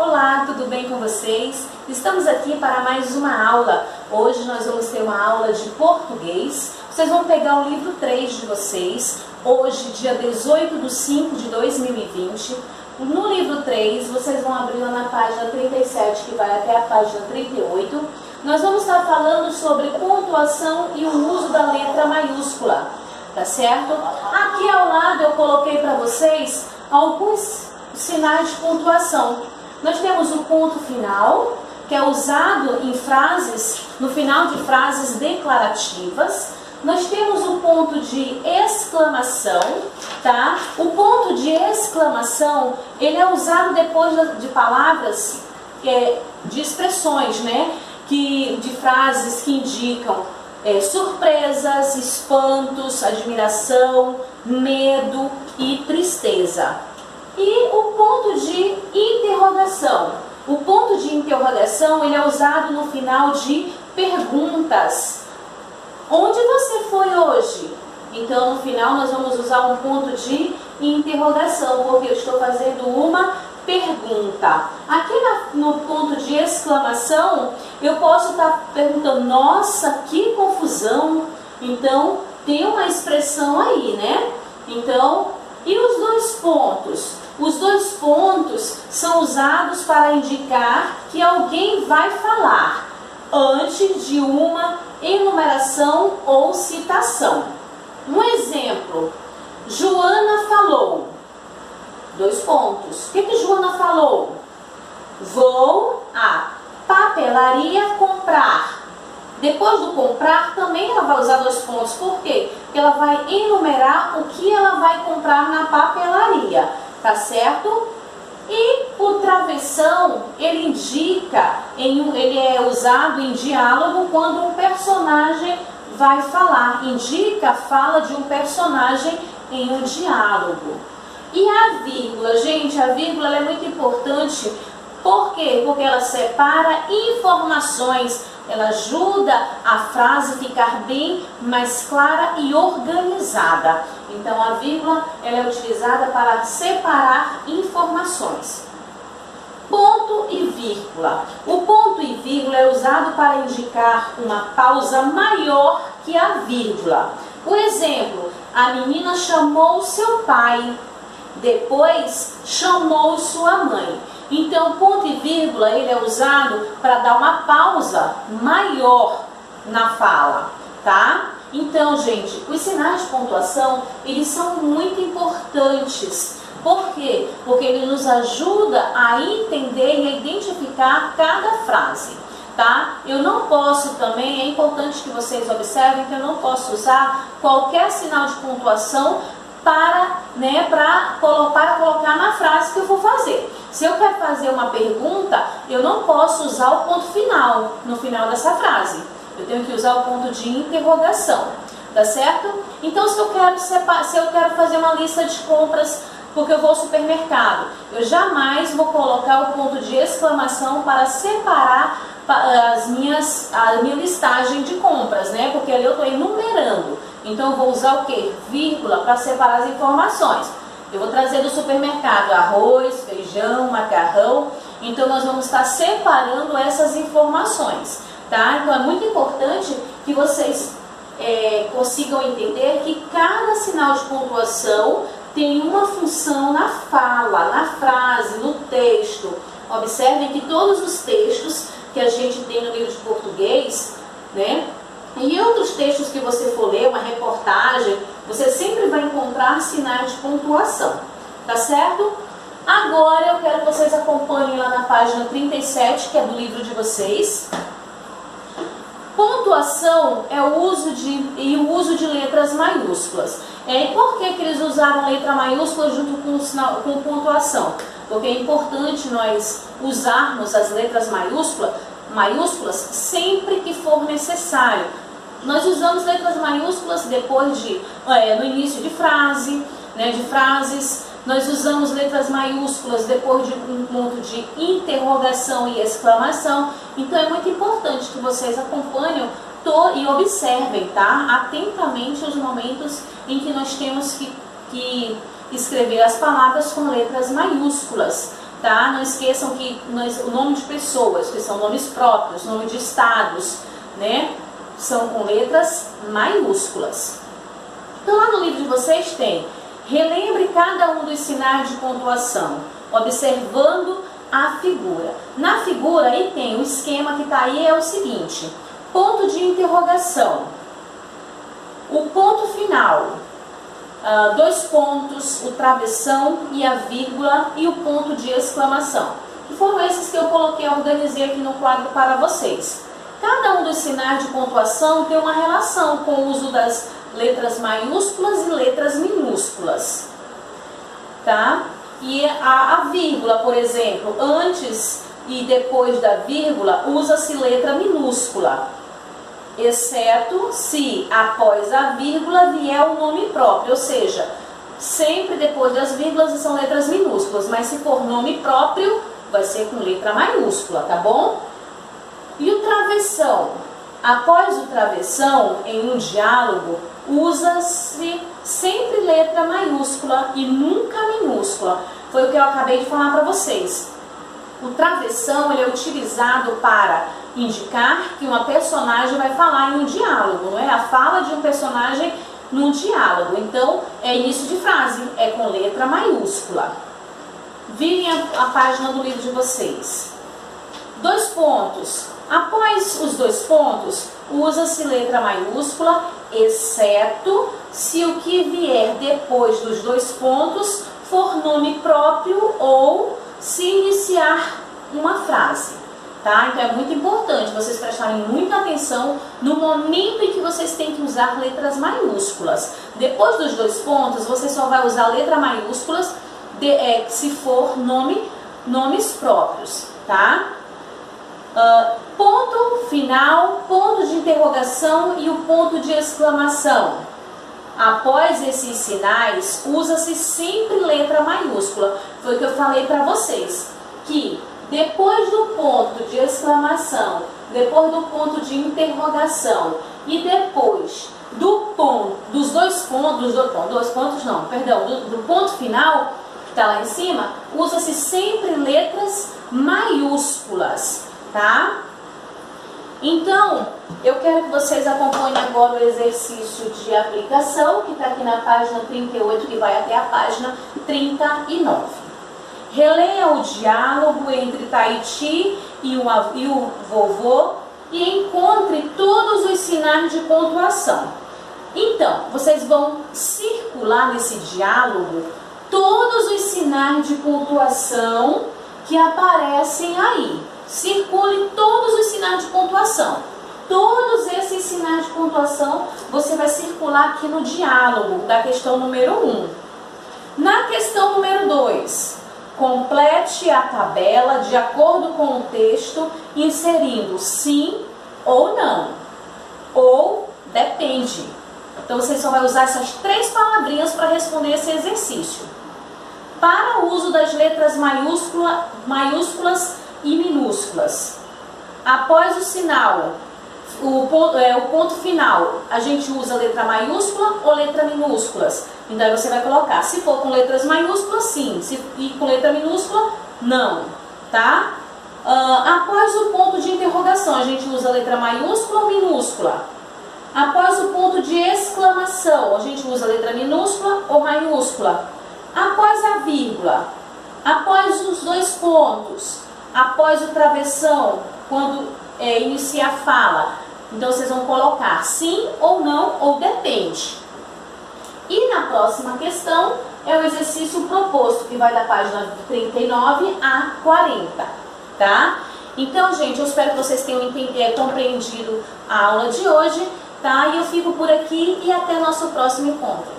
Olá, tudo bem com vocês? Estamos aqui para mais uma aula. Hoje nós vamos ter uma aula de português. Vocês vão pegar o livro 3 de vocês, hoje, dia 18/5/2020. No livro 3, vocês vão abrir lá na página 37, que vai até a página 38. Nós vamos estar falando sobre pontuação e o uso da letra maiúscula, tá certo? Aqui ao lado eu coloquei para vocês alguns sinais de pontuação. Nós temos o ponto final, que é usado em frases, no final de frases declarativas. Nós temos o ponto de exclamação, tá? O ponto de exclamação, ele é usado depois de palavras, de expressões, né? De frases que indicam surpresas, espantos, admiração, medo e tristeza. E o ponto de interrogação. O ponto de interrogação, ele é usado no final de perguntas. Onde você foi hoje? Então, no final, nós vamos usar um ponto de interrogação, porque eu estou fazendo uma pergunta. Aqui no ponto de exclamação, eu posso estar perguntando, nossa, que confusão. Então, tem uma expressão aí, né? Então, e os dois pontos? Os dois pontos são usados para indicar que alguém vai falar antes de uma enumeração ou citação. Um exemplo, Joana falou. Dois pontos. O que Joana falou? Vou à papelaria comprar. Depois do comprar, também ela vai usar dois pontos. Por quê? Porque ela vai enumerar o que ela vai comprar na papelaria. Tá certo? E o travessão, ele indica, ele é usado em diálogo quando um personagem vai falar. Indica a fala de um personagem em um diálogo. E a vírgula, gente, a vírgula ela é muito importante. Por quê? Porque ela separa informações, ela ajuda a frase ficar bem mais clara e organizada. Então, a vírgula ela é utilizada para separar informações. Ponto e vírgula. O ponto e vírgula é usado para indicar uma pausa maior que a vírgula. Por exemplo, a menina chamou seu pai, depois chamou sua mãe. Então, ponto e vírgula ele é usado para dar uma pausa maior na fala, tá? Então, gente, os sinais de pontuação, eles são muito importantes. Por quê? Porque ele nos ajuda a entender e a identificar cada frase, tá? Eu não posso também, é importante que vocês observem que eu não posso usar qualquer sinal de pontuação para colocar na frase que eu vou fazer. Se eu quero fazer uma pergunta, eu não posso usar o ponto final, no final dessa frase. Eu tenho que usar o ponto de interrogação, tá certo? Então, se eu quero fazer uma lista de compras, porque eu vou ao supermercado, eu jamais vou colocar o ponto de exclamação para separar a minha listagem de compras, né? Porque ali eu estou enumerando. Então, eu vou usar o quê? Vírgula, para separar as informações. Eu vou trazer do supermercado arroz, feijão, macarrão. Então, nós vamos estar separando essas informações, tá? Então, é muito importante que vocês consigam entender que cada sinal de pontuação tem uma função na fala, na frase, no texto. Observem que todos os textos que a gente tem no livro de português, né? E outros textos que você for ler, uma reportagem, você sempre vai encontrar sinais de pontuação, tá certo? Agora eu quero que vocês acompanhem lá na página 37, que é do livro de vocês. Pontuação é o uso de letras maiúsculas. E por que eles usaram letra maiúscula junto com pontuação? Porque é importante nós usarmos as letras maiúsculas sempre que for necessário. Nós usamos letras maiúsculas no início de frase, né, de frases. Nós usamos letras maiúsculas depois de um ponto de interrogação e exclamação. Então é muito importante que vocês acompanhem e observem, tá, atentamente os momentos em que nós temos que escrever as palavras com letras maiúsculas, tá? Não esqueçam que o nome de pessoas, que são nomes próprios, nome de estados, né? São com letras maiúsculas. Então lá no livro de vocês tem, relembre cada um dos sinais de pontuação, observando a figura. Na figura aí tem o esquema que está aí, é o seguinte: ponto de interrogação, o ponto final, 2 pontos, o travessão e a vírgula e o ponto de exclamação. E foram esses que eu coloquei, organizei aqui no quadro para vocês. Cada um dos sinais de pontuação tem uma relação com o uso das letras maiúsculas e letras minúsculas, tá? E a vírgula, por exemplo, antes e depois da vírgula, usa-se letra minúscula, exceto se após a vírgula vier o nome próprio, ou seja, sempre depois das vírgulas são letras minúsculas, mas se for nome próprio, vai ser com letra maiúscula, tá bom? E o travessão? Após o travessão, em um diálogo, usa-se sempre letra maiúscula e nunca minúscula. Foi o que eu acabei de falar para vocês. O travessão ele é utilizado para indicar que uma personagem vai falar em um diálogo, não é? A fala de um personagem num diálogo. Então, é início de frase, é com letra maiúscula. Virem a página do livro de vocês. 2 pontos. Após os 2 pontos, usa-se letra maiúscula, exceto se o que vier depois dos 2 pontos for nome próprio ou se iniciar uma frase, tá? Então é muito importante vocês prestarem muita atenção no momento em que vocês têm que usar letras maiúsculas. Depois dos 2 pontos, você só vai usar letra maiúsculas se for nomes próprios, tá? Ponto final, ponto de interrogação e o ponto de exclamação. Após esses sinais, usa-se sempre letra maiúscula. Foi o que eu falei para vocês, que depois do ponto de exclamação, depois do ponto de interrogação e depois do ponto, dos 2 pontos, do ponto final, que está lá em cima, usa-se sempre letras maiúsculas, tá? Então, eu quero que vocês acompanhem agora o exercício de aplicação, que está aqui na página 38, que vai até a página 39. Releia o diálogo entre Tahiti e o vovô e encontre todos os sinais de pontuação. Então, vocês vão circular nesse diálogo todos os sinais de pontuação que aparecem aí. Circule todos os sinais de pontuação. Todos esses sinais de pontuação você vai circular aqui no diálogo da questão número 1. Na questão número 2, complete a tabela de acordo com o texto, inserindo sim ou não, ou depende. Então você só vai usar essas 3 palavrinhas para responder esse exercício. Para o uso das letras maiúsculas e minúsculas, após o sinal, o ponto final, a gente usa letra maiúscula ou letra minúsculas. Então aí você vai colocar, se for com letras maiúsculas, sim, e com letra minúscula, não, tá? Após o ponto de interrogação, a gente usa letra maiúscula ou minúscula? Após o ponto de exclamação, a gente usa letra minúscula ou maiúscula? Após a vírgula, após os 2 pontos, após o travessão, quando iniciar a fala, então vocês vão colocar sim ou não ou depende. E na próxima questão é o exercício proposto, que vai da página 39 a 40, tá? Então, gente, eu espero que vocês tenham compreendido a aula de hoje, tá? E eu fico por aqui e até nosso próximo encontro.